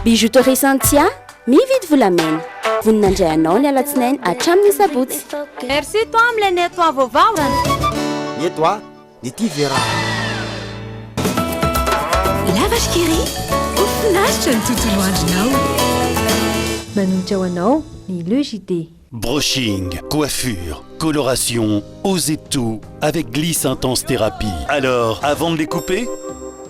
Bijouterie Santia, mividy volamena. Voninandray anao ny alatsinainy hatramin'ny sabotsy. Merci toi amin'ilay nettoie vaovao. Nettoie, nity vera. La vache qui rit, finaritra ny tontolo andronao. Manolotra ho anao ny Le JT. Brushing, coiffure, coloration, osez tout avec Gliss Intense Thérapie. Alors, avant de les couper,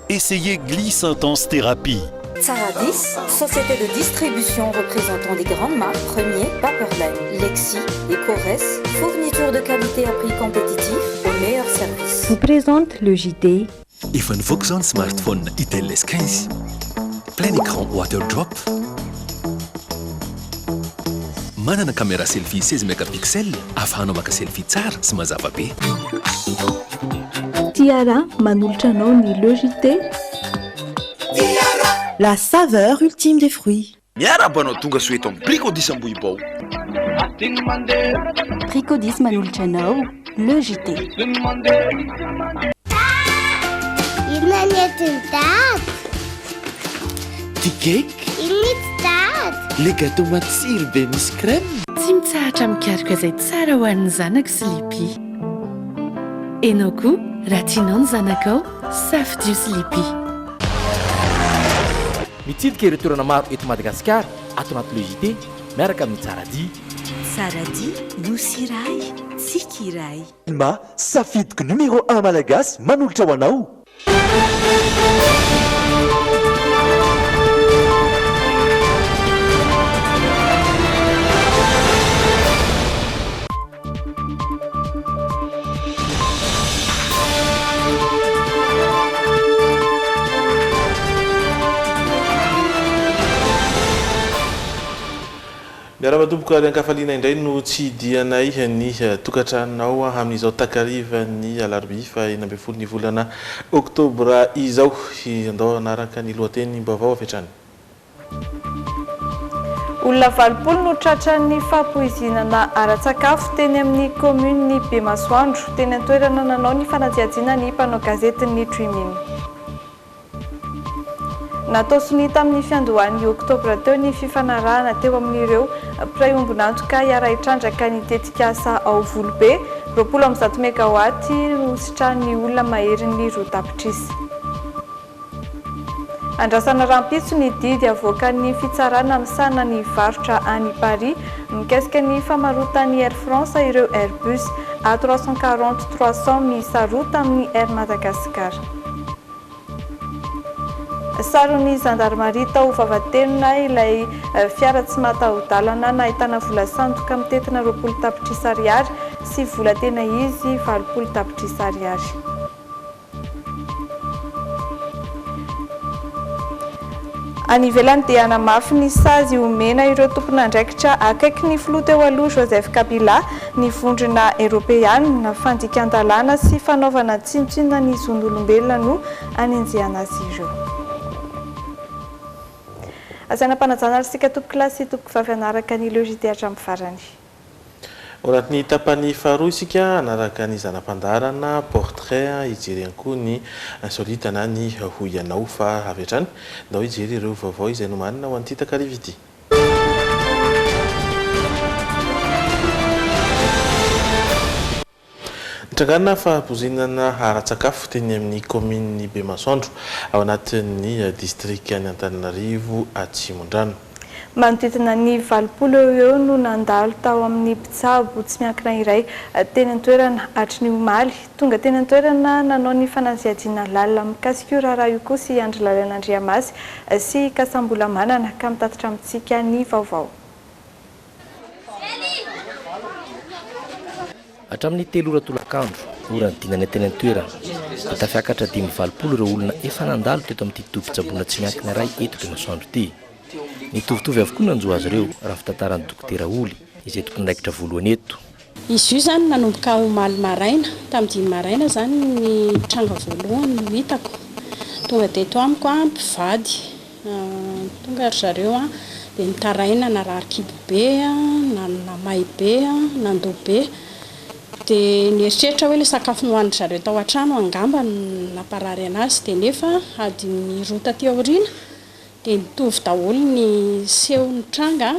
essayez Gliss Intense Thérapie. Saradis, société de distribution représentant les grandes marques Premier, Paperline, Lexi et Corès, fourniture de qualité à prix compétitif au meilleur service. Vous présente Le JT. Efa nivoaka ny smartphone Itel S15, plein écran water drop, manana caméra selfie 16 mégapixels afahanao maka selfie tsara sy mazava be. Tiara manolotra anao ny Le JT. La saveur ultime des fruits. Miarabanao tonga soeto amin'ny Bricodis Ambohibao. Bricodis manolotra anao Le JT. Ty cake. Le gâteau matsiro be misy crème. Tsy mitsahatra mikaroka izay tsara ho an'ny zanako Sleepy. Enao koa raha tianao ny zanakao safidio Sleepy. Mitsidika ireo toerana maro eto Madagasikara ato anaty Le JT miaraka amin'ny Tsaradia. Tsaradia nosy iray tsika iray. Ma safidiko numéro 1 malagasy manolotra ho anao. Miara-matomboka ny ankafaliana indray no tsy dianay ny tokantranonao amin'izao takarivan'ny alarobia fa 9 ny volana oktobra izao andao anaraka ny lohateny mbavao avetrany. Olona 20 no tratran'ny fampoizinana ara-tsakafo teny amin'ny komune ny Bemasoandro teny an-toerana nanao ny fanatsiatsiana ny mpanao gazety ny Trimine. Natao soni tamin'ny fiandohan'ny oktobra teo ny fifanarahana teo amin'ireo mpiray ombonantoka iara-itrandraka ny tetikasa ao Volobe 27 megawaty no sitrahan'ny olona maherin'ny roa-tapitrisy. Andrasana rampitso ny didy avoakan'ny fitsarana misana ny varotra any Paris mikasika ny famarotan'ny Air France ireo Airbus A340-300 misarota amin'ny Air Madagascar. Sarony gendarmerie tao vavatelona ilay fiara tsy mataho-dalana nahitana vola sandoka mitetina 20 tapitrisa ariary sy vola tena izy 20 tapitrisa ariary. Any ivelany dia namafy ny sazy omena ireo tompon'andraikitra akaiky ny filoha teo aloha Joseph Kabila ny vondrona Europeana fandikan-dalàna sy fanaovana tsinotsinona ny zon'olombelona no anenjehana azy ireo. Asana panajana ary sika tompoko klasy tompoko fafianaraka ny Le JT hatramin'ny farany. Ao anatin'ny tapany faharoa isika anaraka ny zanam-pandarana portrait ijery koa ny solitana ny hoy anao fa avy hatrany ndao ijery ireo vaovao izay nomanina ho an'ity takariva ity. Trangana fahapozinana ara-tsakafo teny amin'ny komine Bemasoandro ao anatin'ny district any Antananarivo Atsimondrano. Manodidina ny 20 eo no nandalo tao amin'ny mpitsabo tsy miankina iray teny an-toerana hatry ny omaly tonga teny an-toerana nanao ny fanasiadiana lalina mikasika io raharaha io koa sy Andry Lalàn'Andriamasy sy Kasambola Manana ka mitatitra amintsika ny vaovao. Hatramin'ny 3 ora tolakandro orany dinany teny an-toerana dia tafiakatra 20 ireo olona efa nandalo teto amin'ity tovi-tsaboana tsy miankina iray eto Bemasoandro ity. Nitovitovy avokoa nanjo azy ireo raha fitatarany dokotera Oly izay tompon'andraikitra voalohany eto. Izy io zany nanomboka omaly maraina tamin'ny 10 maraina zany ny tranga voalohany no hitako. Tonga teto amiko mpivady tonga ry zareo dia nitaraina narary kibo be na namay be nando be dia nieritreritra hoe ilay sakafo nohan'ny zareo tao an-trano angamba naparary anazy dia nefa adiny roa taty aoriana dia nitovy daholo ny sehon'ny tranga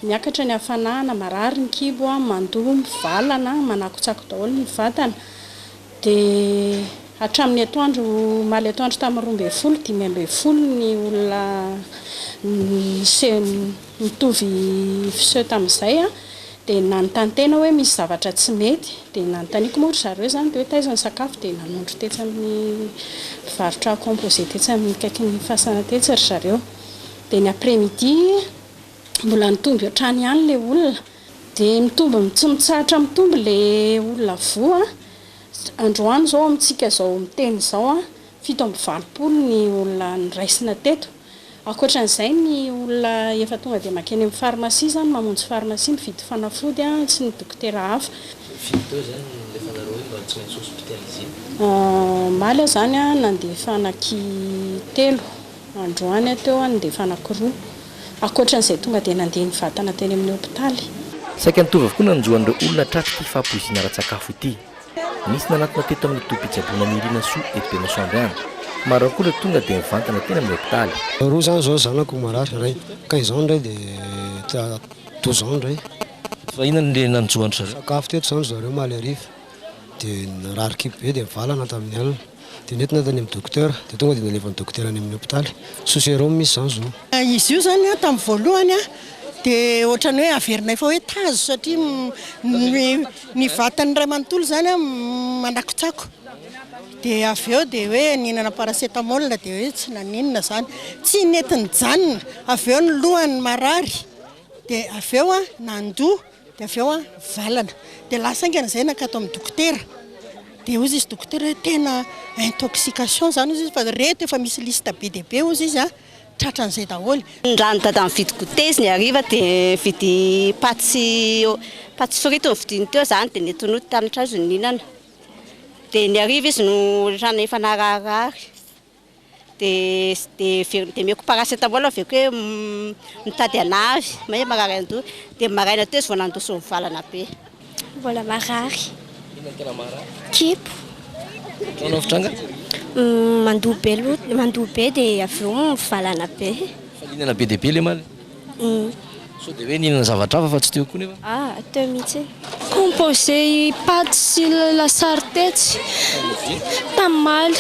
miakatra ny hafanana marary ny kibo mandoa mivalana manakotsako daholo ny vatana dia hatramin'ny atoandro maly atoandro tamin'ny 12 ny olona mitovy fiseho tamin'izay dia nanontany hoe misy zavatra tsy mety dia nanontaniako moa ry zareo zany dia hoe taizany sakafo dia nanondro tetsy amin'ny mpivarotra composé tetsy amin'ny kaikin'ny fasana tetsy ry zareo dia ny après-midi mbola nitomby ohatrany ihany le olona dia mitomby tsy mitsahatra mitomby le olona voa androany zao amintsika zao miteny zao 720 ny olona niraisina teto akoatran'izay ny olona efa tonga dia makeny amin'ny pharmacie zany mamonjy pharmacie mividy fanafody tsy ny dokotera hafa maly zany nandefa anaky 3 androany teo nandefa anaky 2 akoatran'izay tonga dia nandeha ny vatana teny amin'ny hôpitaly saika nitovy avokoa nanjoan'ireo olona tratry ty fahampoizina ara-tsakafo ity misy nanatina teto amin'ny topi-tsaboana mirina soa eto Benasoandro any maro akoa tonga dia mivantana teny amin'ny hôpitaly roa zany zao zanako marary ray 15 ans ndray dia 12 ans ndray fa inona le nanjoandro zareo sakafo teto zany zareo maly ariva dia narary kibo be dia mivalana tamin'ny alina dia nentina tany amin'ny dokotera dia tonga dia nalefan'ny dokotera any amin'ny hôpitaly soserom misy zany zao izy io zany tamin'ny voalohany dia ohatrany hoe averina efa hoe tazo satria ny vatany ray manontolo zany manakotsako dia avy eo dia hoe nihinana paracetamol dia hoe tsy naninona zany tsy netiny janona avy eo ny lohany marary dia avy eo nandoa dia avy eo valana dia lasa aingana izay nakato amin'ny dokotera dia ozy izy dokotera hoe tena intoxication zany izy fa reto efa misy lista be dia be ozy izy tratran'izay daholo ndrano dada mividy goûté izy ny ariva dia vidy paty frity ny vidiny teo zany dia netonoty tanitra azy nihinana dia ny ariva izy no rana efa nararary dia meko paracetamol aveko hoe mitady anavy mahe marary andoha dia maraina teo izy vao nandoso mivalana be mbola marary kipo tranao fitranga mandoa be dia avy eo mivalana be fa nihinana be dia be le maly so dia hoe nihinana zavatra hafa fa tsy teo koa nefa teo mihitsy composé paty sy lasary tetsy tamin'ny maly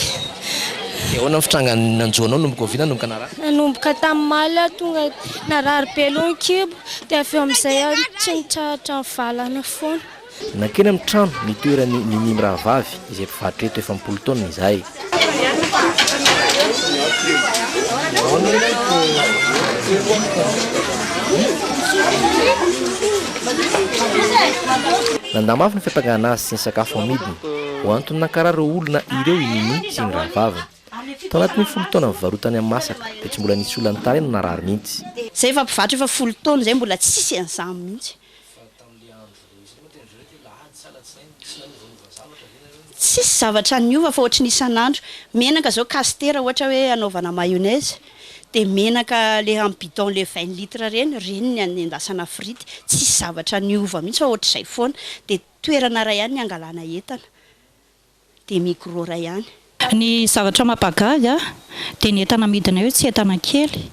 dia ahoana ny fitranga nanjoanao nomboka oviana nomboka narary nanomboka tamin'ny maly tonga narary be aloha ny kibo dia avy eo amin'izay tsy nitrahatra mivalana foana nankeny amin'ny trano nitoerany ninimy raha vavy izay mpivarotra eto efa 10 taona izahay nandamafy ny fiapangana azy sy ny sakafo amidiny ho antony nankarary olona ireo ininy sy ny raha vaviny tao anatin'ny 10 taona mivarotany amin'ny masaka dia tsy mbola nisy olona nitara eno narary mihitsy zay efa mpivarotra efa 10 taona zay mbola tsisy an'izany mihitsy tsisy zavatra niova fa ohatry n'isan'andro menaka zao castera ohatra hoe anaovana mayonnaise dia menaka le amin'ny bidon le 20 litres reny ny andasana frity tsisy zavatra niova mihitsy fa ohatr'izay foana dia toerana ray ihany ny angalana entana dia micro ray ihany ny zavatra mampagaga dia ny entana midina eo tsy entana kely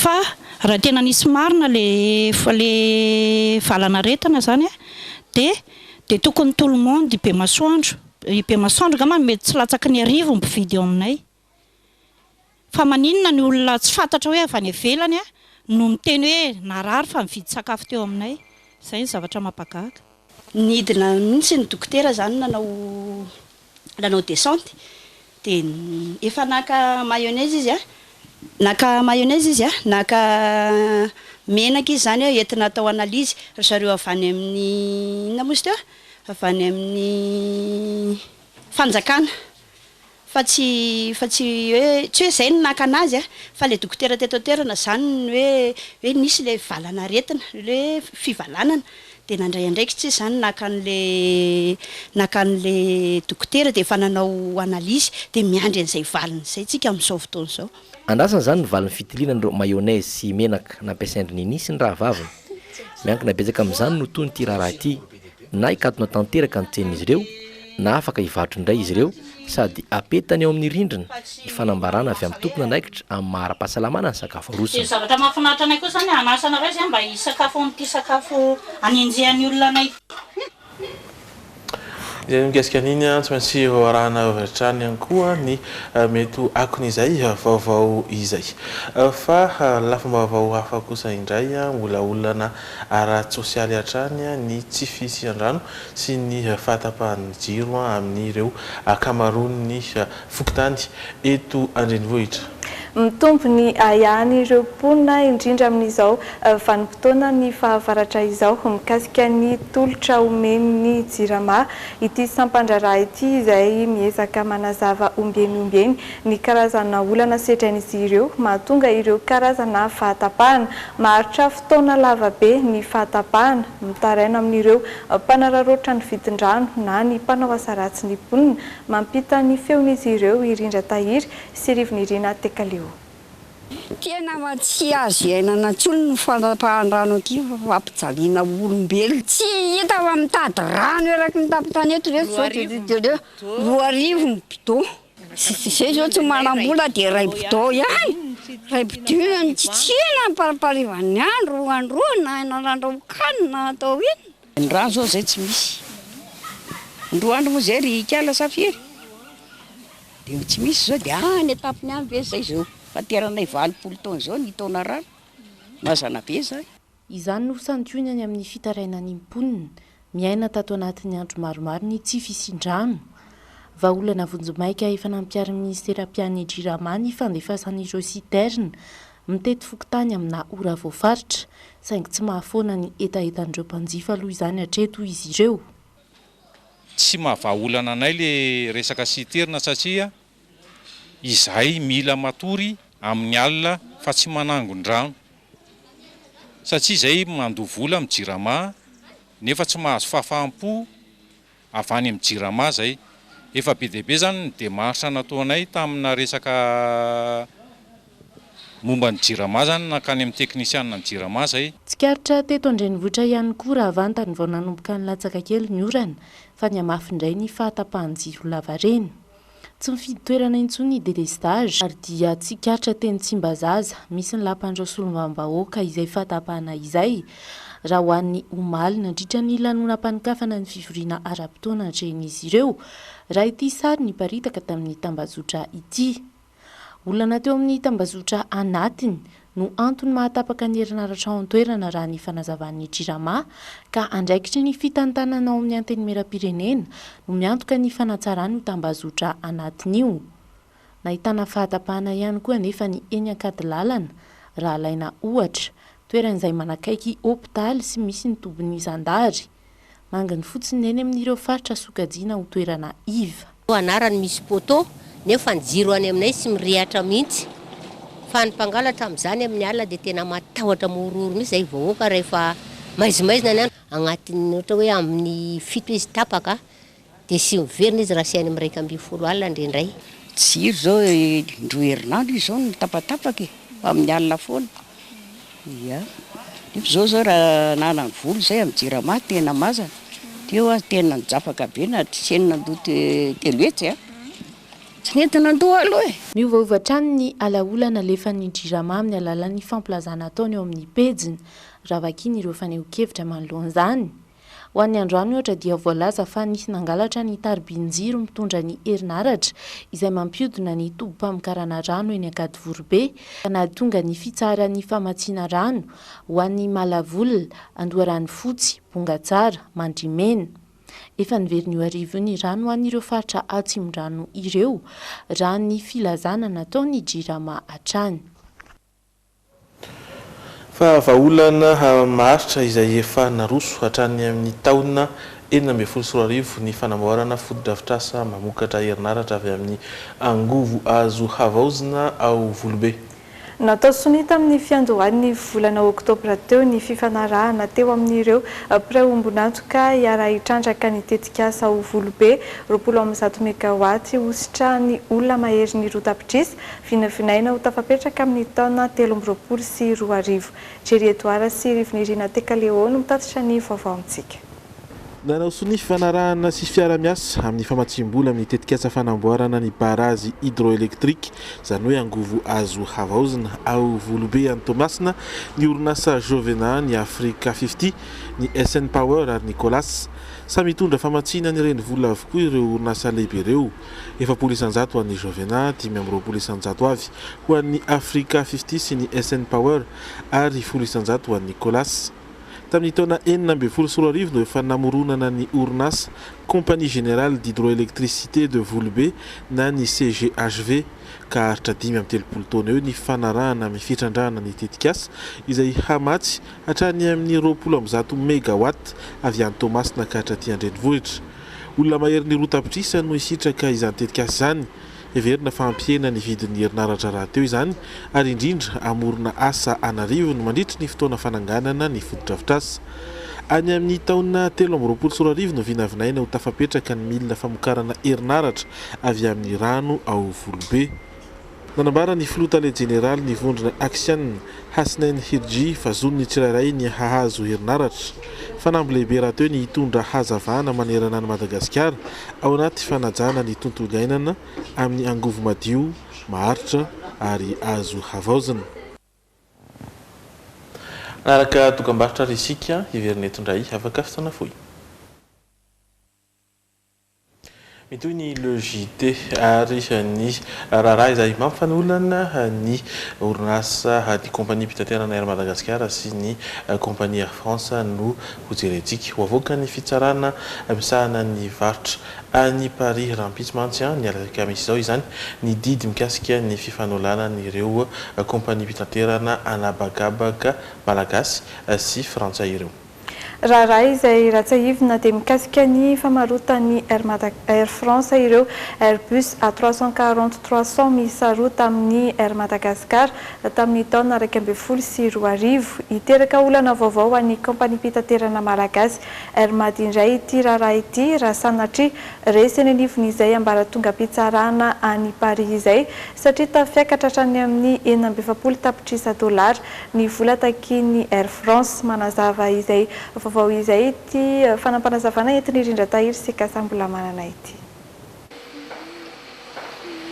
fa raha tena nisy marina le valana retana zany dia tokony tout le monde be masoandro gama mety tsy latsaky ny arivo mpividy eo aminay fa maninona ny olona tsy fantatra hoe avy any ivelany no miteny hoe narary fa mividy sakafo teo aminay izay ny zavatra mampagaga nidina mihitsy ny dokotera zany nanao descente dia efa naka mayonnaise izy naka menaka izy zany entina atao analyse ry zareo avy any amin'ny namozy teo avy any amin'ny fanjakana fa tsy hoe zay no naka anazy fa le dokotera tetoterana zany hoe nisy le valana retina le fivalanana dia nandray andraiky tsy zany naka an'le dokotera dia efa nanao analyse dia miandry an'izay valiny izay tsika amin'izao fotoana izao andrasana zany ny valiny fitilianan'ireo mayonnaise sy menaka nampiasaindry nini sy ny raha vaviny miankina betsaka amin'izany no toy ny ty raharaha ity na ikatona tanteraka ny tsen'izy ireo na afaka hivatro indray izy ireo sady apetany eo amin'ny rindrina hifanambarana avy amin'ny tompona andraikitra amin'ny mahara-pahasalamana ny sakafo arosana. Zavatra mahafinaritra anay koa zany anasana reo zay mba hisakafo amin'ity sakafo anenjehan'ny olona anay. Izay mikasika an'iny tsy maintsy arahana avy-hatrany ihany koa ny mety akon'izay vaovao izay. Fa lafim-baovao hafa kosa indray mbola olana ara-tsosialy hatrany ny tsy fisian-drano sy ny fahatapahan'ny jiro amin'ireo akamaroan'ny fokontany eto an-drenivohitra. Mitombo ny ahany ireo mponina indrindra amin'izao vanim-potoana ny fahavaratra izao mikasika ny tolotra omen'ny jirama ity sampandraraha ity izay miezaka manazava ombeny ny karazana olana setrain'izy ireo mahatonga ireo karazana fahatapahana maharitra fotoana lavabe ny fahatapahana mitaraina amin'ireo mpanararoatra ny vidin-drano na ny mpanao asaratsy ny mponina mampita ny feon'izy ireo Irindra Tahiry sy Rivinirina Tekaleo. Tena tsy azo iainana intsony ny fanapahan-drano ity fampijaliana olombelona. Tsy hita fa mitady rano eraky ny tapitany eto reto 2 ny bidon. Zay zao tsy manam-bola dia 2 bidon ihany. 2 bidon tsy tsihana pariparivan'ny andro androana nandrahokanina atao iny. Ny rano zao zay tsy misy. Androandro moa zay ry Kala Safiry. Dia tsy misy zao dia any etapiny any be zay zao. Fateranay 20 taona zao ny taona rano mazana be zay. Izany no santionany amin'ny fitarainany mponina miaina tato anatin'ny andro maromaro ny tsy fisin-drano. Vahaolana vonjomaika efa nampiary ministera-pian'ny Jirama ny fandefasan'ireo siterna mitety fokotany amina ora voafaritra saingy tsy mahafoana ny etaetan'ireo mpanjifa aloha izany hatreto izy ireo. Tsy mahavahaolana anay le resaka siterna satria izay mila matory amin'ny alina fa tsy manangon-drano satria izay mandovola amin'ny Jirama nefa tsy mahazo fahafaham-po avany amin'ny Jirama zay. Efa be dia be zany ny demarche nataonay tamina resaka momba ny Jirama zany nakany amin'ny teknisianina ny Jirama zay. Tsikaritra teto an-drenivohitra ihany koa raha vantany vao nanomboka ny latsaka kely ny orana fa ny amafindray ny fahatapahan-jiro lava reny. Tsy mifidy toerana intsony ny délestage ary dia tsikaritra teny Tsimbazaza misy ny lapan'ireo solombavam-bahoaka izay fahatapahana izay raha ho an'ny omaly nandritra ny lanonam-panikafana ny fivoriana ara-potoana hatrehin'izy ireo raha ity sary ny paritaka tamin'ny tambazotra ity. Olana teo amin'ny tambazotra anatiny no antony mahatapaka ny herinaratra ao an-toerana raha ny fanazavan'ny Jirama ka andraikitry ny fitantanana ao amin'ny antenimieram-pirenena no miantoka ny fanatsarany tambazotra anatiny io. Nahitana fahatapahana ihany koa nefa ny eny Ankadilalana raha alaina ohatra toeran'izay manakaiky hôpitaly sy misy ny tobin'ny Zandary. Mangany fotsiny eny amin'ireo faritra sokajiana ho toerana iva. Anarany misy poto nefa ny jiro any aminay sy mirehatra mihitsy. Fa ny mpangalatra amin'izany amin'ny alina dia tena matahotra mororo mihitsy izay vahoaka rehefa maizimaizina ny agnatin'ny ohatra hoe amin'ny 7 izy tapaka dia sy miverina izy raha sy any amin'ny 1.20 alina indraindray. Jiro zao indroa herinandro izy zao ny tapatapaka amin'ny alina foana. Ia. Zao raha nana ny volo zay amin'ny Jirama tena mazana. Teo tena nijafaka be na tsy nandoa teloetsy tsy nentina andoha aloha. Miovaova hatrany ny alaolana alefan'ny Jirama amin'ny alalan'ny famplazana ataony eo amin'ny pejiny raha vakiny ireo faneho-kevitra manoloan'izany. Ho an'ny androany ohatra dia voalaza fa nisy nangalatra ny taribin-jiro mitondra ny herinaratra izay mampiodina ny tobo-pamokarana rano eny Ankadivorobe ka nahatonga ny fitsaran'ny famatsiana rano ho an'ny Malavolona, Andoharanofotsy, Bongatsara, Mandrimena. Efa niveriny arivo ny rano ho an'ireo faritra atsimon-drano ireo raha ny filazana nataony Jirama hatrany. Fa vahaolana maritra izay efa naroso hatrany amin'ny taona 2024 ny fanamboarana foto-drafitrasa mamokatra herinaratra avy amin'ny angovo azo havaozina ao Volobe. Natao sonita amin'ny fiandohan'ny volana oktobra teo ny fifanarahana teo amin'ireo preombonatoka hiara hitrandraka ny tetikasa ao Volobe 20 megawaty hositra ny olona mahery ny rotapitrisa vinavinaina ho tafapetraka amin'ny taona 2024 sy 2025. Jery Etoara sy Rivinirina Tekaleo no mitatitra ny vaovao amintsika. nanao soa ny fanarahana sy fiara-miasa amin'ny famatsim-bola amin'ny tetikasa fanamboarana ny barazy hydroélectrique izany hoe angovo azo havaozina ao Volobe any Toamasina ny orinasa Jovena, ny Africa 50, ny SN Power ary Nicolas. Samy mitondra famatsiana ny reny vola avokoa ireo orinasa lehibe ireo. 700 ho an'ny Jovena, 520 avy ho an'ny Africa 50 sy ny SN Power ary 100 ho an'ny Nicolas. Tamin'ny taona 2014 no efa namoronana ny orinasa Compagnie Générale d'Hydroélectricité de Volobe na ny CGHV ka haritra 5 taona eo ny fanarahana amin'ny fitrandrahana ny tetikasa izay hamatsy hatrany amin'ny 20 mégawatt avy any Toamasina ka hatraty Andrenivohitra. Olona mahery ny roa tapitrisa no isitraka izany tetikasa izany. Everina fampiena ny vidin'ny herinaratra rahateo izany ary indrindra amorona asa Anarivo no mandritry ny fotoana fananganana ny fotodrafitrasa. Any amin'ny taona 2024 no vinavinaina ho tafapetraka ny milina famokarana herinaratra avy amin'ny rano ao Volobe. Nanambara ny flotale général ny vondrona Axian Hasnain Hirji fa zonony tsirairay ny hahazo herinaratra. Fanamby lehibe rahateo ny hitondra hazavana manerana ny Madagasikara ao anaty fanajana ny tontolo iainana amin'ny angovo madio, maharitra ary azo havaozana. Araka dokam-barotra risika iverinetondray afaka fotoana fohy. Mitoy ny le JT ary ny raharaha izay mampifanolana ny orinasa ny compagnie pitaterana Air Madagasikara sy ny compagnie Air France no hojerentsika ho avoaka ny fitsarana misahana ny varotra any Paris Rampitsymantsy ny alaka misy izao izany ny didy mikasika ny fifanolana ireo compagnie pitaterana anabakabaka malagasy sy frantsay ireo. Raha izay ratsahivina dia mikasika ny famarotany Air France ireo Airbus A340-300 misarota amin'ny Air Madagasikara tamin'ny taona 2024 hiteraka olana vaovao an'ny kompania pitaterana malagasy Airmad indray ity raha ity raha sanatria resy ny anivon'izay ambaratonga am-pitsarana any Paris izay satria tafiakatra hatrany amin'ny 970 tapitrisa $, ny vola takin'ny Air France manazava izay vaovao izay ity fanampanazavana entiny rindra tahiry sy kasambola manana ity.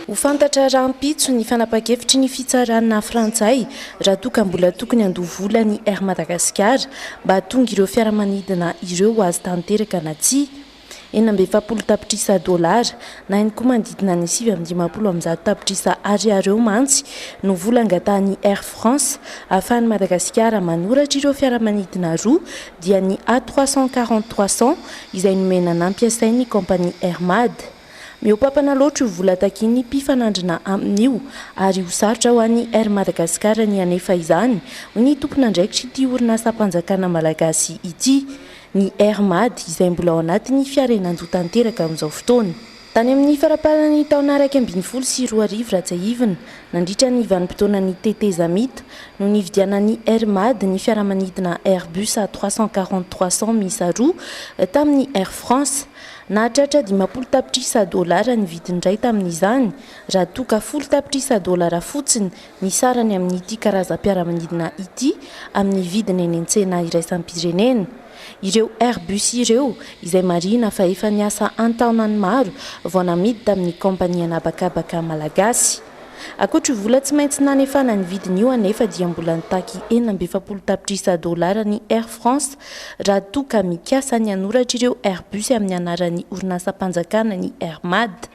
Ho fantatra rahampitso ny fanapa-kevitry ny fitsarana frantsay raha toka mbola tokony handovola ny Air Madagasikara mba hatonga ireo fiaramanidina ireo azy tanteraka na tsia. 970 tapitrisa $, na ihany koa manodidina ny 750 tapitrisa ariary mantsy no vola angatahany Air France ahafahany Madagasikara manoratra ireo fiaramanidina roa dia ny A340-300 izay nomena nampiasainy kompania Airmad. Mihoapapana loatra io vola takin'ny mpifanandrina amin'io ary ho sarotra ho an'ny Air Madagasikara ny anefa izany ho ny tompon'andraikitra ity orinasa mpanjakana malagasy ity. Ny Airmad izay mbola ao anatin'ny fiarenandoha tanteraka amin'izao fotoana. Tany amin'ny faraparany taona 2024 ratsahivina nandritra ny vanim-potoanan'ny teteza mita no nividianan'ny Airmad ny fiaramanidina Airbus A340-300 miisa roa tamin'ny Air France. Nahatratra 50 tapitrisa $, ny vidindray tamin'izany raha toka 10 tapitrisa $, fotsiny ny sarany amin'ity karazam-piaramanidina ity amin'ny vidiny eny an-tsena iraisam-pirenena. Ireo Airbus ireo izay marina fa efa niasa antaonany maro vao namidy tamin'ny kompania anabakabaka malagasy. Akoatra vola tsy maintsy nanefana ny vidiny io anefa dia mbola nitaky 970 tapitrisa $, ny Air France raha toka mikasa ny hanoratra ireo Airbus amin'ny anaran'ny orinasa mpanjakana ny Airmad.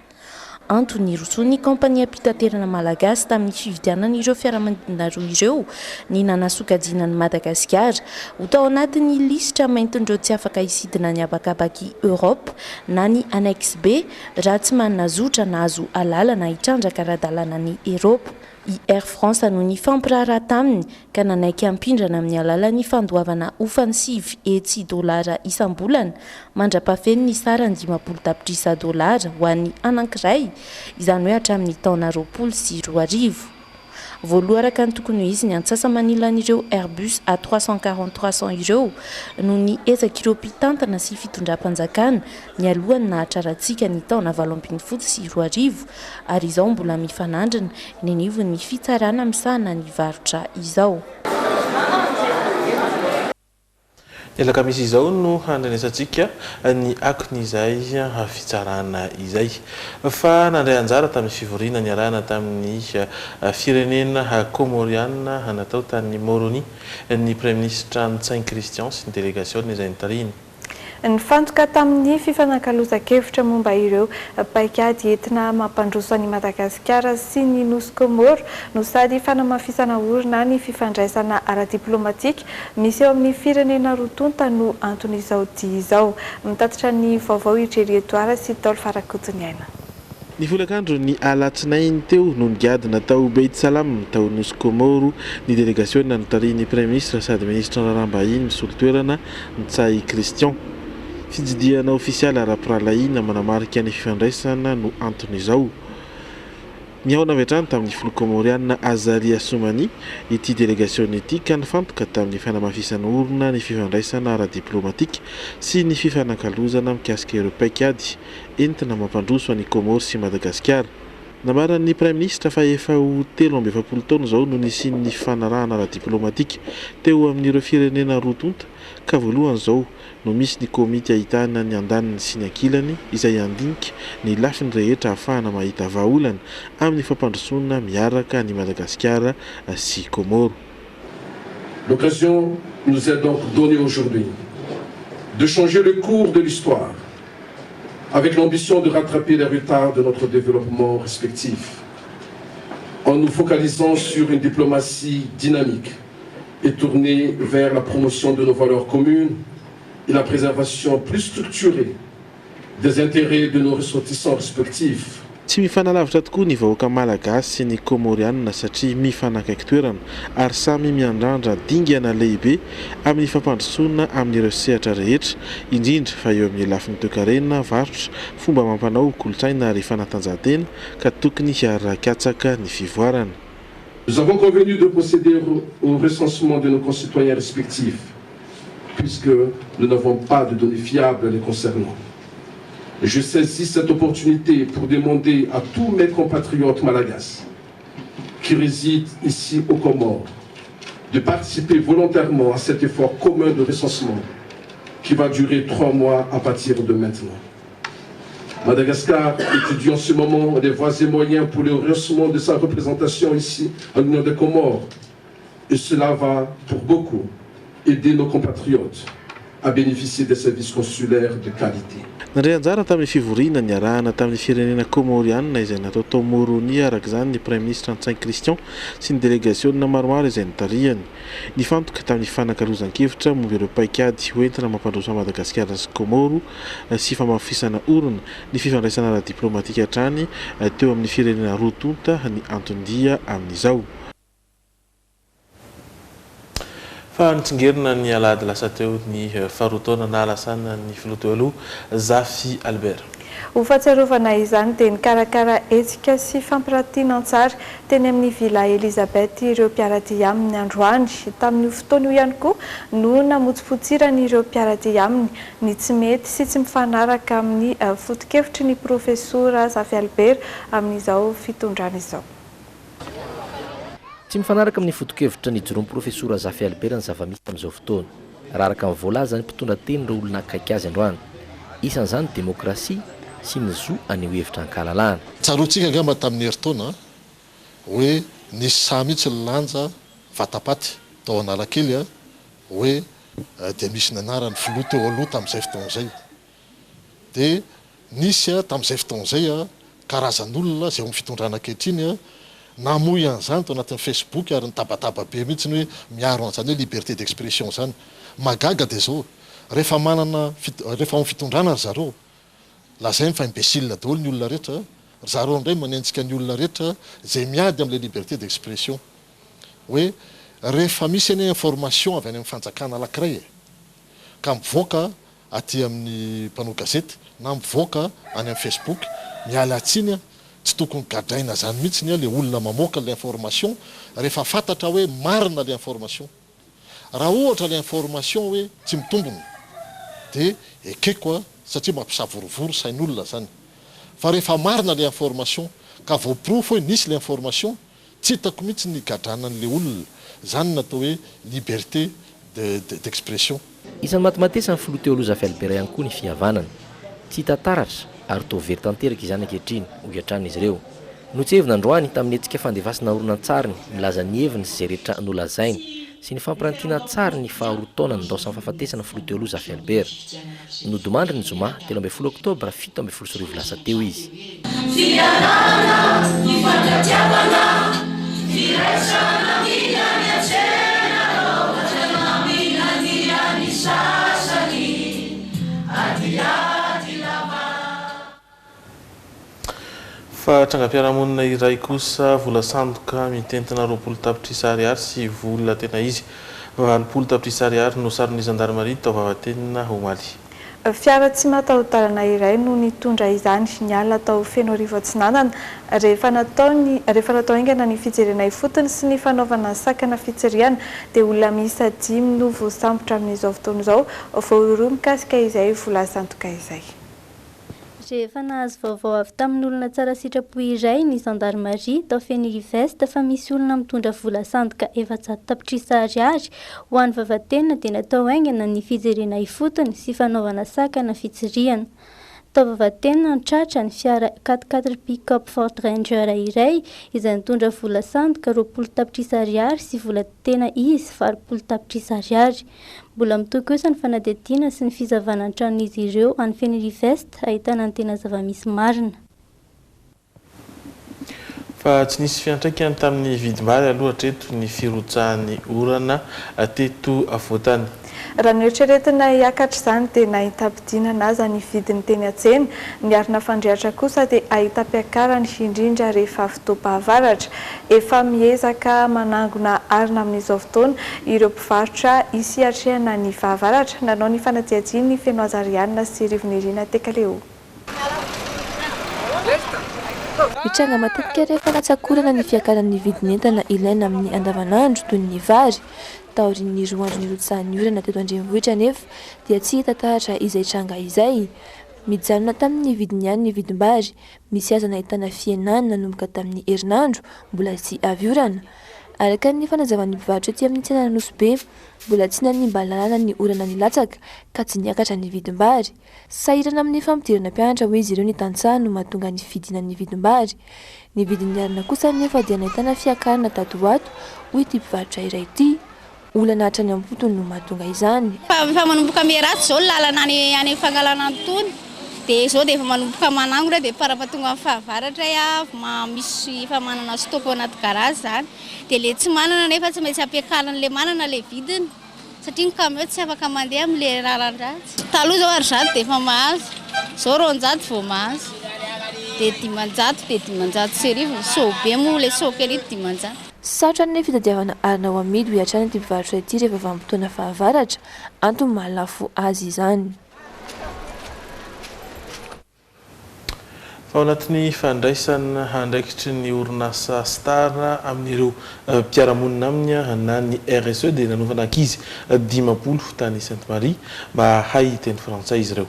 Antony rosoany kompania pitaterana malagasy tamin'ny fividianana ireo fiaramanidina roa ireo ny nanasokajinan'ny Madagasikara ho tao anatin'ny lisitra mainton'ireo tsy afaka hisidina ny abakabaky Europe na ny Annexe B raha tsy manana zotra na azo alalana hitrandraka ara-dalàna ny Europe. I Air France no ny fampiraharaha taminy ka nanaiky hampindrana amin'ny alalan'ny fandoavana ofansivy $, isam-bolana mandra-pafeny ny sarany 50 tapitrisa $, ho an'ny anankiray izany hoe hatramin'ny taona 2024. Voaloharaka ny tokony izy ny antsasa manilan'ireo Airbus A340-300 ireo no ny ezaka ireo mpitantana sy fitondram-panjakana ny alohany nahatrarantsika ny taona 2024 ary izao mbola mifanandrina ny anivon'ny fitsarana misahana ny varotra izao. elaka misy izao no handrenesantsika ny akon'izay fitsarana izay fa nandray anjara tamin'ny fivoriana ny arahana tamin'ny firenena comoriana natao tany Moroni ny premier ministre Saint Christian sy ny délégation izay nitariny. Ny fantoka tamin'ny fifanankalozan-kevitra momba ireo paikady entina mampandroso any Madagasikara sy ny Nosy Comore no sady fanamafisana orona ny fifandraisana ara-diplomatika misy eo amin'ny firenena rotonta no anton'izao dia izao. Mitatitra ny vaovao Ijerietoara sy Tolo Farakotony aina. Ny volakandro ny alatsinainy teo no nigadina tao Beit Salam tao Nosy Comore ny délégation nitariny premier ministre sady ministre raharaham-bahiny misolo toerana Ntsay Christian. Fijidiana ofisialy ara-piralaina manamarika ny fifandraisana no anton'izao. Niaona avy hatrany tamin'ny filoha comoriana Azalia Soumani ity délégation ity ka nifantoka tamin'ny fanamafisana orona ny fifandraisana ara-diplomatika sy ny fifanankalozana mikasika ireo paikady entina mampandroso any Comore sy Madagasikara. Namarany premier ministre fa efa ho 7 taona zao no nisian'ny fanarahana ara-diplomatika teo amin'ireo firenena rotonta ka voalohany zao no misy ny komity ahitana ny andaniny sy ny ankilany izay andinika ny lafiny rehetra ahafahana mahita vahaolana amin'ny fampandrosoana miaraka ny Madagasikara sy Comore. L'occasion nous est donc donnée aujourd'hui de changer le cours de l'histoire avec l'ambition de rattraper les retards de notre développement respectif, en nous focalisant sur une diplomatie dynamique et tournée vers la promotion de nos valeurs communes et la préservation plus structurée des intérêts de nos ressortissants respectifs. Tsy mifanalavitra tokoa ny vahoaka malagasy sy ny comoriana satria mifanakaiky toerana ary samy miandrandra dingana lehibe amin'ny fampandrosoana amin'ireo sehatra rehetra indrindra fa eo amin'ny lafiny toe-karena varotra fomba mampanao kolotsaina ary fanatanjahantena ka tokony hiarakatsaka ny fivoarana. Nous avons convenu de procéder au recensement de nos concitoyens respectifs puisque nous n'avons pas de données fiables les concernant. Je saisis cette opportunité pour demander à tous mes compatriotes malagasy qui résident ici aux Comores de participer volontairement à cet effort commun de recensement qui va durer 3 mois à partir de maintenant. Madagascar étudie en ce moment des voies et moyens pour le rehaussement de sa représentation ici en Union des Comores et cela va pour beaucoup aider nos compatriotes à bénéficier des services consulaires de qualité. Nandray anjara tamin'ny fivoriana ny arahana tamin'ny firenena comoriana izay natao tao Moroni araka izany ny premier ministre Saint Christian sy ny délégation maromaro izay nitarihany. Nifantoka tamin'ny fanankalozan-kevitra momba ireo paikady hoentina mampandroso Madagasikara sy Comore sy famafisana orona ny fifandraisana ara-diplomatika hatrany teo amin'ny firenena rotonta ny antondia amin'izao. Fa nitsingerina ny alady lasa teo ny faharotaona na alasana ny filoha teo aloha Zafy Albert. Ho fahatsiarovana izany dia nikarakara hetsika sy fampiratiana tsara teny amin'ny Villa Elisabeth ireo mpiaradia aminy androany. Tamin'ny fotoana io ihany koa no namotsipotsirany ireo mpiaradia aminy ny tsy mety sy tsy mifanaraka amin'ny foto-kevitry ny profesora Zafy Albert amin'izao fitondrana izao. Tsy mifanaraka amin'ny foto-kevitra ny joroan'ny profesora Zafy Albert ny zava-misy amin'izao fotoana. Raha araka ny voalaza ny mpitondra teny ireo olona akaiky azy androany. Isan'izany demokrasia sy ny zo anio hevitra ankalalahana. Tsaroantsika angamba tamin'ny heritaona hoe nisy saha mihitsy ny lanja vatapaty tao Analakely hoe dia misy ny anarany filoha teo aloha tamin'izay fotoana izay. Dia nisy tamin'izay fotoana izay karazan'olona izay amin'ny fitondrana ankehitriny namoy an'izany tao anatin'ny Facebook ary nitabataba be mihitsy ny hoe miaro an'izany hoe liberté d'expression zany. Magaga dia zao rehefa manana rehefa amin'ny fitondrana zareo lazainy fa imbécile daholo ny olona rehetra zareo indray manenjika ny olona rehetra izay miady amin'ilay liberté d'expression hoe rehefa misy any information avy any amin'ny fanjakana anankiray ka mivoaka aty amin'ny mpanao gazety na mivoaka any amin'ny Facebook miala tsiny tsy tokony gadraina zany mihitsy ny le olona mamoaka l'information rehefa fantatra hoe marina le information. Raha ohatra le information hoe tsy mitombona dia ekeko satria mampisavorovoro sain'olona zany. Fa rehefa marina le information ka voaprofo hoe nisy le information tsy hitako mihitsy ny gadranan'le olona zany natao hoe liberté d'expression. Isan'ny matimatesany filoha teo aloha Zafy-Albert ihany koa ny fihavanana tsy hita taratra ary toa very tanteraka izany ankehitriny ho iatrana izy ireo. Notsevina androany tamin'ny hetsika fandevasina horonan-tsariny milaza ny heviny sy izay rehetra nolazainy sy ny fampirantiana tsara ny faharoa-taona nondaosan'ny fahafatesana filoha teo aloha Zafy-Albert. Nodimandry ny zoma 12 oktobra 17 lasa teo izy. Fa trangam-piarahamonina iray kosa vola sandoka mitentina 20 tapitrisa ariary sy vola tena izy 20 tapitrisa ariary no saron'ny gendarmerie tao Vavatenina Omaly. Fiara tsy mataho-dalana iray no nitondra izany ny alina tao Fenoarivo Atsinanana rehefa natao aingana ny fijerena ifotony sy ny fanaovana sakana fitsiriana dia olona miisa 5 no voasambotra amin'izao fotoana izao vao roa mikasika izay vola sandoka izay. Rehefa nahazo vaovao avy tamin'ny olona tsara sitrapo iray ny gendarmerie tao Feniriveste fa misy olona mitondra vola sandoka 400 tapitrisa ariary ho an'ny Vavatenina dia natao aingana ny fijerena ifotony sy fanaovana sakana fitsiriana. Tao Vavatenina tratra ny fiara 4x4 pick-up Ford Ranger iray izay nitondra vola sandoka 20 tapitrisa ariary sy vola tena izy 20 tapitrisa ariary. Mbola mitohy kosa ny fanadihadiana sy ny fizavana an-tranon'izy ireo any Feniriveste ahitana ny tena zava-misy marina. Fa tsy nisy fiantraikany tamin'ny vidim-bary aloha hatreto ny firotsahan'ny orana teto Voatany. Raha ny eritreretina hiakatra izany dia nahita-pidinana aza ny vidiny teny an-tsena, ny arina fandrehatra kosa dia ahita-piakarany indrindra rehefa fotoam-pahavaratra. Efa miezaka manangona arina amin'izao fotoana ireo mpivarotra hisihatrehana ny fahavaratra, nanao ny fanadihadiana ny Fenoazariana sy Rivonirina Tekaleo. Mitranga matetika rehefa latsakorana ny fiakaran'ny vidin'entana ilaina amin'ny andavanandro toy ny vary. Taorian'ny 2 andro nirotsahan'ny orana teto Andrenivohitra nefa dia tsy hita taratra izay tranga izay. Mijanona tamin'ny vidiny ihany ny vidim-bary, misy aza nahitana fienany nanomboka tamin'ny herinandro mbola tsy avy orana. Araka ny fanazavan'ny mpivarotra ety amin'ny tsena Nosbe, mbola tsy nanimba lalàna ny orana nilatsaka ka tsy niakatra ny vidim-bary. Sahirana amin'ny fampidirana mpianatra ho izy ireo ny tantsaha no mahatonga ny fidinan'ny vidim-bary. Ny vidin'ny arina kosa nefa dia nahitana fiakarana tatoato hoy ity mpivarotra iray ity. Olana hatrany am-potony no mahatonga izany. Fa manomboka miaratsy zao lalana any fangalana antony dia zao dia efa manomboka manangona dia parapatonga amin'ny fahavaratra misy efa manana stoko anaty garazy zany dia le tsy manana nefa tsy maintsy ampiakarana le manana le vidiny satria ny camion tsy afaka mandeha amin'le raran-dratsy. Taloha zao arizato dia efa mahazo, zao 200 vao mahazo dia 500 dia 500 sy arivo, so be moa le so kely 500. Sarotra ny fitadiavana arina ho amidy ho iatrana ity mpivarotra ity rehefa vanim-potoana fahavaratra, antony mahalafo azy izany. Fa ao anatin'ny fandraisana handraikitry ny orinasa Star amin'ireo mpiaramonina aminy na ny RSE dia nanovana ankizy 50 tany Sainte-Marie mba hay teny frantsay izy ireo.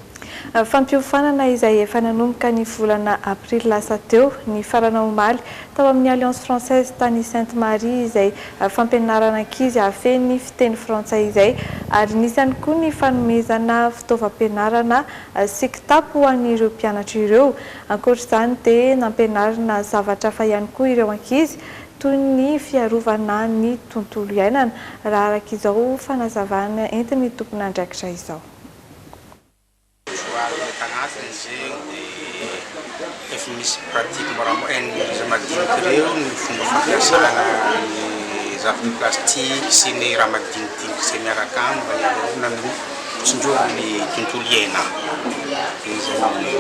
Fampiofanana izay efa nanomboka ny volana aprily lasa teo ny farana Omaly tao amin'ny Alliance Française tany Sainte-Marie izay fampianarana ankizy afeny fiteny frantsay izay ary nisy ihany koa ny fanomezana fitaovam-pianarana sy kitapo ho an'ireo mpianatra ireo. Ankoatr'izany dia nampianarana zavatra hafa ihany koa ireo ankizy toy ny fiarovana ny tontolo iainana raha araka izao fanazavana entin'ny tompona andraikitra izao. Efa misy pratique moramora izy madinika ireo ny fomba fampiasana ny zavatra plastique sy ny raha madinidinika izay miaraka aminy mba ny tsindroana ny tontolo iainana. Izy amin'ny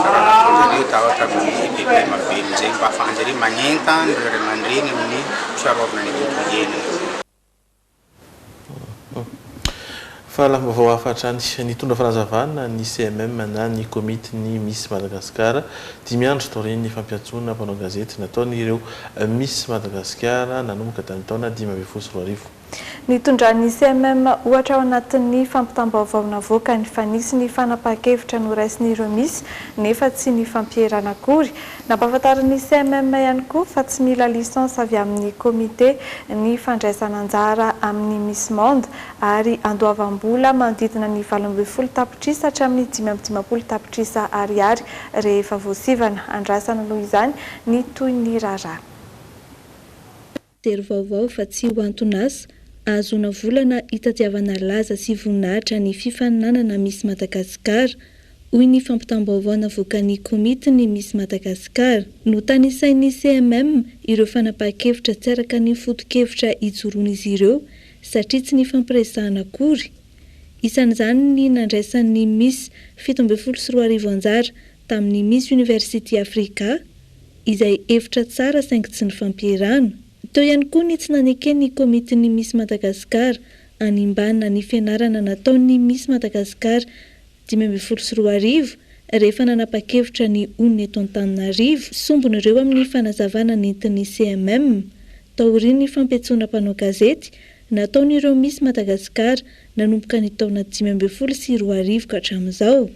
karan'ireo tahotra amin'ny bebe mabelo izay mba ahafahanjareo magnenta ny ray aman-dreny amin'ny fiarovana ny tontolo iainana. Fa lafim-baovao hafatrany nitondra fanazavana ny CMM na ny komity ny Miss Madagasikara 5 andro tao reny fampiantsoana mpanao gazety nataon'ireo Miss Madagasikara nanomboka tamin'ny taona 2024. Nitondran'ny CMM ohatra ao anatin'ny fampitam-baovao navoaka ny fanisy ny fanapahan-kevitra noraisin'ireo misy nefa tsy ny fampierana akory. Nampahafantarin'ny CMM ihany koa fa tsy mila lisansa avy amin'ny komite ny fandraisana anjara amin'ny Miss Monde ary andoavam-bola manodidina ny 20 tapitrisa hatramin'ny 550 tapitrisa ariary rehefa voasivana. Andrasana noho izany ny toy ny raharaha. Tery vaovao fa tsy ho antonasa azona volana hitadiavana laza sy voninahitra ny fifaninanana Miss Madagasikara hoy ny fampitam-baovao navoaka ny komity ny Miss Madagasikara. No tanisain'ny CMM ireo fanapahan-kevitra tsy araka ny foto-kevitra ijoroan'izy ireo satria tsy ny fampiresahana akory. Isan'izany ny nandraisan'ny Miss 17 anjara tamin'ny Miss University Africa izay hevitra tsara saingy tsy ny fampierana. Teo ihany koa ny tsy nanekeny komitin'ny Miss Madagasikara animbanina ny fianarana nataon'ny Miss Madagasikara 2024 rehefa nanapa-kevitra ny onony eto Antananarivo. Sombon'ireo amin'ny fanazavana nentin'ny CMM taorian'ny fampetsoana mpanao gazety nataon'ireo Miss Madagasikara nanomboka ny taona 2024 ka hatramin'izao.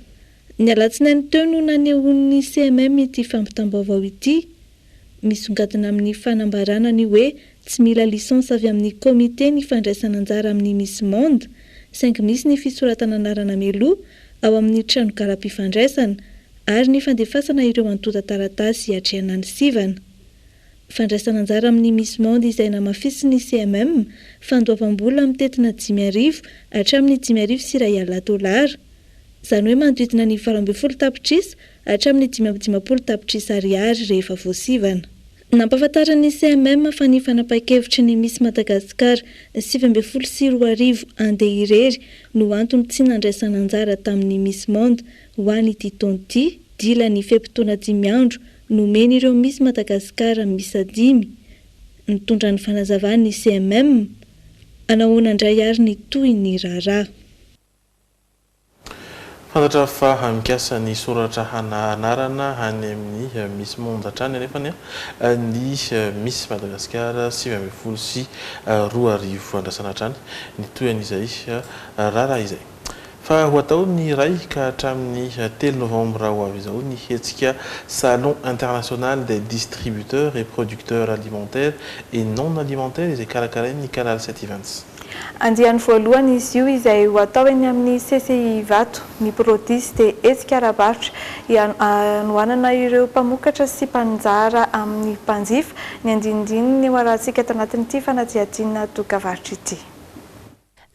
Ny alatsinainy teo no nanehoan'ny CMM ity fampitam-baovao ity. Misongadina amin'ny fanambarana ny hoe tsy mila lisansa avy amin'ny komite ny fandraisana anjara amin'ny Miss Monde saingy misy ny fisoratana anarana meloa ao amin'ny trano garam-pifandraisana ary ny fandefasana ireo antota taratasy hiatrehana ny sivana. Fandraisana anjara amin'ny Miss Monde izay namafisin'ny CMM fandoavam-bola mitetina 5,000 hatramin'ny 5,000 dolara. Izany hoe manodidina ny 20 tapitrisa hatramin'ny 550 tapitrisa ariary rehefa voasivana. Nampahafantaran'ny CMM fa ny fanapahan-kevitry ny Miss Madagasikara 2024 andeha irery no antony tsy nandraisana anjara tamin'ny Miss Monde ho an'ity taona ity. Dila ny fepitoana 5 andro nomeny ireo Miss Madagasikara misa 5. Nitondra ny fanazavan'ny CMM anahoana indray ary ny toy ny raharaha. Fantatra fa amikasa ny soratra anarana any amin'ny Miss Monde hatrany anefany ny Miss Madagasikara 2020 sy 2020 andrasana hatrany ny toyan'izay raharaha izay. Fa ho atao ny ray ka hatramin'ny 3 novembre ho avy izao ny hetsika Salon international des distributeurs et producteurs alimentaires et non alimentaires izay karakarain'ny Canal 720. Andiany voalohany izy io izay ho atao eny amin'ny CCI Vato ny produce dia hetsika ara-barotra anohanana ireo mpamokatra sy mpanjara amin'ny mpanjifa ny andinindininy ho arahantsika eto anatin'ity fanadihadiana dokavarotra ity.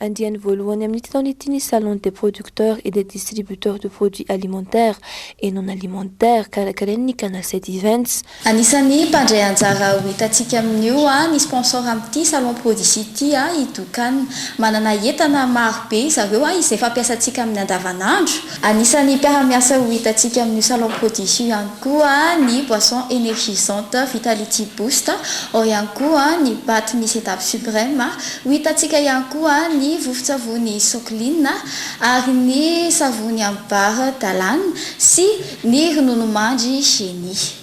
Andiany voalohany amin'ity taon'ity ny salon des producteurs et des distributeurs de produits alimentaires et non alimentaires karakarain'ny Canal 720. Anisany mpandray anjara ho hitantsika amin'io ny sponsor amin'ity salon produits ity idokany manana entana maro be zareo izay fampiasantsika amin'ny andavanandro. Anisany mpiara-miasa ho hitantsika amin'ny salon produits ihany koa ny boisson énergisante Vitality Boost, ao ihany koa ny pâte misy étape suprême, ho hitantsika ihany koa ny vovon-tsavony Socline ary ny savony Ambar Dalane sy ny ronono mandry Génie.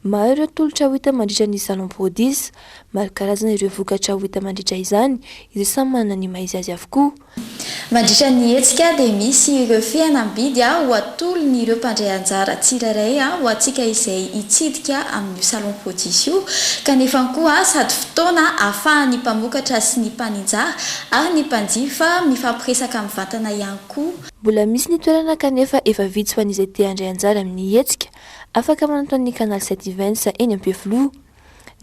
Maro ireo tolotra ho hita mandritra ny salon produits, maro karazana ireo vokatra ho hita mandritra izany, izay samy manana ny maha izy azy avokoa. Mandritra ny hetsika dia misy ireo fihenam-bidy ho atolony ireo mpandray anjara tsirairay ho antsika izay hitsidika amin'ny salon produits io, kanefa koa sady fotoana ahafahan'ny mpamokatra sy ny mpaninjara ary ny mpanjifa mifampiresaka amin'ny vatana ihany koa. Mbola misy ny toerana kanefa efa vitsy ho an'izay te handray anjara amin'ny hetsika, afaka manatony Canal 720 eny Ampefiloha.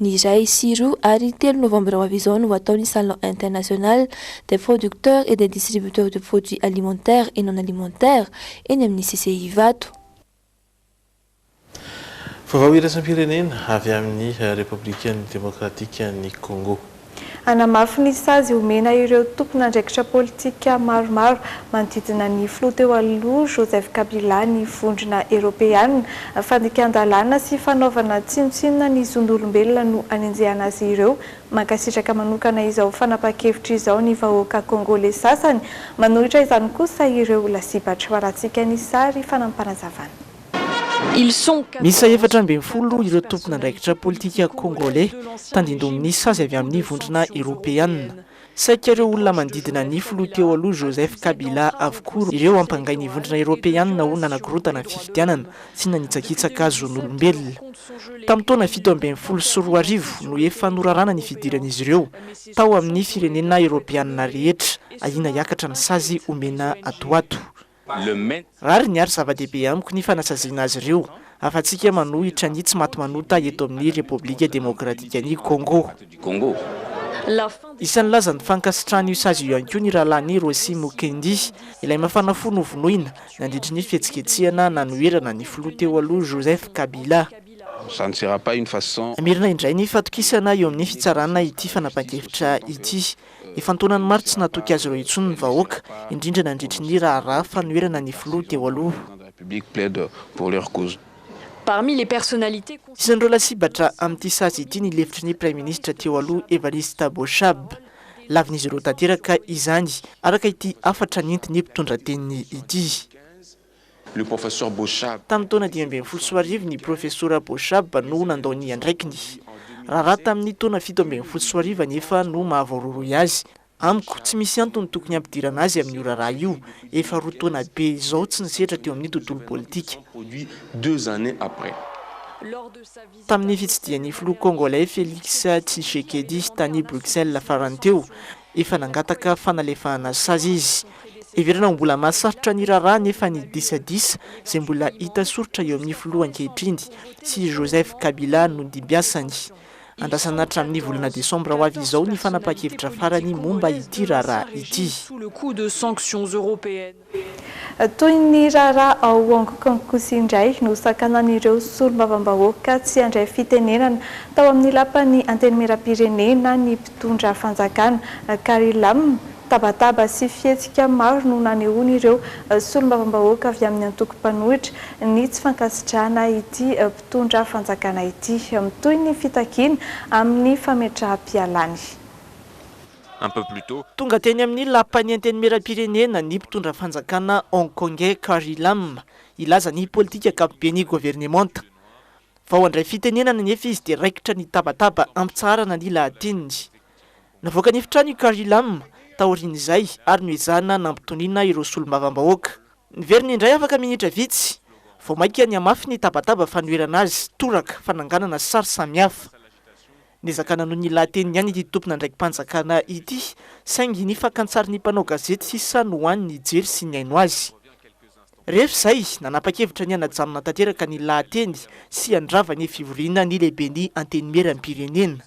Ny iray sy roa ary 3 novembre ho avy izao no ataon'ny salon international des producteurs et des distributeurs de produits alimentaires et non alimentaires eny amin'ny CCI Vato. Vaovao iraisam-pirenena avy amin'ny République démocratique ny Congo. Anamafy ny sazy omena ireo tompon'andraikitra politika maromaro manodidina ny filoha teo aloha Joseph Kabila ny vondrona Europeanina, fandikan-dalàna sy fanaovana tsinotsinona ny zon'olombelona no anenjehana azy ireo. Mankasitraka manokana izao fanapahan-kevitra izao ny vahoaka Kongolais sasany, manohitra izany kosa ireo lasibatra ho arahantsika ny sary fanampanazavana. Misa 420 ireo tompon'andraikitra politika Kongolais tandindro amin'ny sazy avy amin'ny vondrona Europeanina. saika ireo olona manodidina ny filoha teo aloha Joseph Kabila avokoa ireo ampangay ny vondrona Europeanina ho nanakorontana fifidianana sy nanitsakitsaka zon'olombelona. Tamin'ny taona 17 no efa norarana ny fidiran'izy ireo tao amin'ny firenena Europeanina rehetra ahina hiakatra ny sazy omena atoato. Rary ny ary zava-dehibe amiko ny fanasaziana azy ireo afa-tsika manohitra ny tsy maty manota eto amin'ny Repoblika Demokratika ny Congo. Isan'ny laza ny fankasitrahana io sazy io ihany koa ny rahalahy Rossi Mukendi ilay mafana fo novonoina nandritra ny fihetsiketsehana nanoherana ny filoha teo aloha Joseph Kabila. Amirina indray ny fatokisana eo amin'ny fitsarana ity fanapahan-kevitra ity. Efa antonany maro tsy natoky azy ireo intsony ny vahoaka indrindra nandritra ny raharaha fanoherana ny filoha teo aloha. Parmi les personnalités isan'ireo lasibatra amin'ity sazy ity ny lefitry ny Prime Ministre teo aloha Evariste Boshab. Lavin'izy ireo tanteraka izany araka ity afatra ninty ny mpitondra teniny ity. Le professeur Boshab. Tamin'ny taona 2015 ny professeur Boshab no nandao ny andraikiny. Raha tamin'ny taona 17 nefa no mahavoaroroy azy. Amiko tsy misy antony tokony ampidirana azy amin'ny raharaha io efa roa taona be izao tsy nisetra teo amin'ny tontolo politika. 2 années après. Tamin'ny fitsidihan'ny filoha Congolais Félix Tshisekedi tany Bruxelles farany teo efa nangataka fanalefahana sazy izy. Everina mbola mahasarotra ny raharaha nefa ny 10 izay mbola hita soritra eo amin'ny filoha ankehitriny sy Joseph Kabila no ndimbiasany. Andrasana hatramin'ny volana Desambra ho avy izao ny fanapahan-kevitra farany momba ity raharaha ity. Toy ny raharaha ao Hong Kong kosa indray no sakanan'ireo solombavambahoaka tsy handray fitenenana tao amin'ny lapan'ny antenimieram-pirenena ny mpitondra fanjakana Carrie Lam. Tabataba sy fihetsika maro no nanehoany ireo solombavambahoaka avy amin'ny antoko-panohitra ny tsy fankasitrahana ity mpitondra fanjakana ity toy ny fitakiana amin'ny fametraha-pialany. Tonga teny amin'ny lapan'ny antenimieram-pirenena ny mpitondra fanjakana hongkongais Carrie Lam ilaza ny politika ankapobeny gouvernemanta. Vao handray fitenenana nefa izy dia raikitra ny tabataba ampitsarana ny lahateniny. Navoaka ny hefitrano io Carrie Lam taorin'izay ary noezahana nampitoniana ireo solombavambahoaka. Niveriny indray afaka minitra vitsy vao maika ny amafy ny tabataba fanoherana azy toraka fananganana sary samihafa. Nezakana noho ny lahateny ihany ity tompona ndraiky mpanjakana ity saingy ny fakantsary ny mpanao gazety sisa no hoan'ny jery sy ny aino azy. Rehefa izay nanapa-kevitra ny hanajanona tanteraka ny lahateny sy handrava ny fivoriana ny lehibe ny antenimieram-pirenena.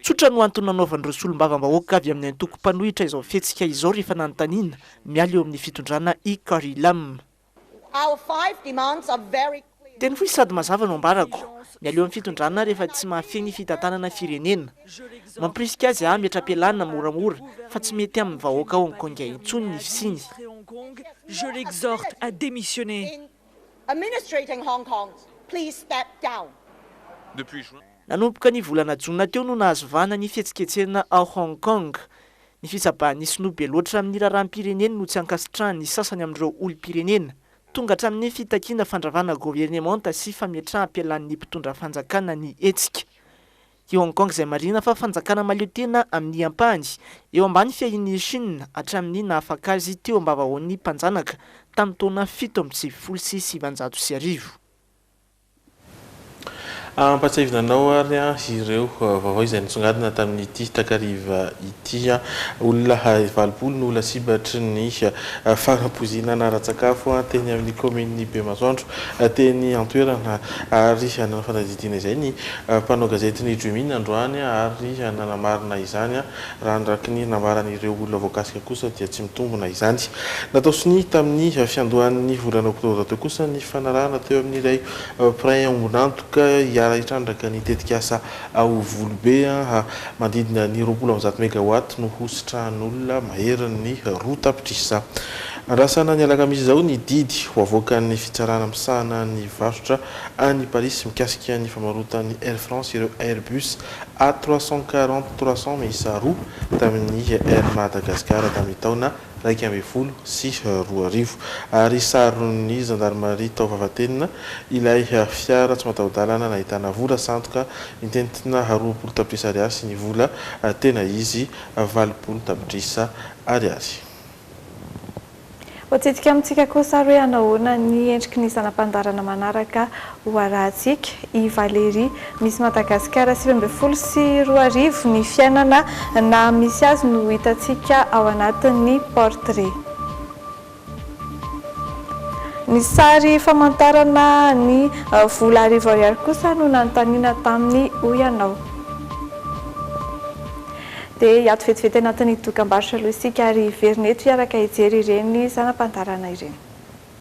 Tsotra no antony nanaovan'ireo solombavambahoaka avy amin'ny antoko-panohitra izao fihetsika izao rehefa nanontaniana miala eo amin'ny fitondrana i Carrie Lam. Teny foy sady mazava no ambarako miala eo amin'ny fitondrana rehefa tsy mahafeny fitantanana firenena. Mampirisika azy miatra-pialana moramora fa tsy mety amin'ny vahoaka hongkongais intsony ny fisiny. Je l'exhorte à démissionner. Administrating Hong Kong, please step down. Depuis juin. Nanomboka ny volana jona teo no nahazovana ny fihetsiketsehana ao Hong Kong. Ny fitsabahan'ny sinobe loatra amin'ny raharaha-pirenena no tsy ankasitrahany ny sasany amin'ireo olom-pirenena. Tonga hatramin'ny fitakiana fandravana gouvernemanta sy fametraha-pialan'ny mpitondra fanjakana ny hetsika. I Hong Kong izay marina fa fanjakana mahaleo tena amin'ny ampahany eo ambany fiahin'ny Chine hatramin'ny nahafaka azy teo ambavahoan'ny mpanjanaka tamin'ny taona 1790. Ampatsiavinanao ary ireo vaovao izay nitsongadina tamin'ity takariva ity olona 20 no lasibatry ny farampozina nara-tsakafo teny amin'ny commune Bemasoandro teny antoerana ary nanao fanadidina izay ny mpanao gazety ny Jumina androany ary nanamarina izany raha ndraky ny namaran'ireo olona voakasika kosa dia tsy mitombona izany. Natao siny tamin'ny fiandohan'ny volana oktobra teo kosa ny fanarahana teo amin'ilay prin ombonantoka itrandraka ny tetikasa ao Volobe mandidina ny 20 megawatt no hositrahan'olona maheriny 2 tapitrisa. Andrasana ny alakamisy izao ny didy ho avoakan'ny fitsarana misahana ny varotra any Paris mikasika ny famarotany Air France ireo Airbus A340-300 miisa roa tamin'ny Air Madagascar tamin'ny taona 1.20 sy 2 ary sarony gendarmerie tao Vavatenina ilay fiara tsy mataho-dalana nahitana vola sandoka nitentina 20 tapitrisa ariary sy ny vola tena izy 20 tapitrisa ariary. Hoantsika amintsika kosa ary hoe anahoana ny endriky ny zanam-pandarana manaraka ho arahantsika i Valérie Miss Madagasikara 20 sy 2 ny fiainana na misy azy no hitantsika ao anatin'ny portrait. Ny sary famantarana ny vola 10 ariary kosa no nanontaniana tamin'ny Oyanao. Dia hiato vetivety anatin'ny dokam-barotra aloha isika ary Verneto hiaraka hijery ireny zanam-pandarana ireny.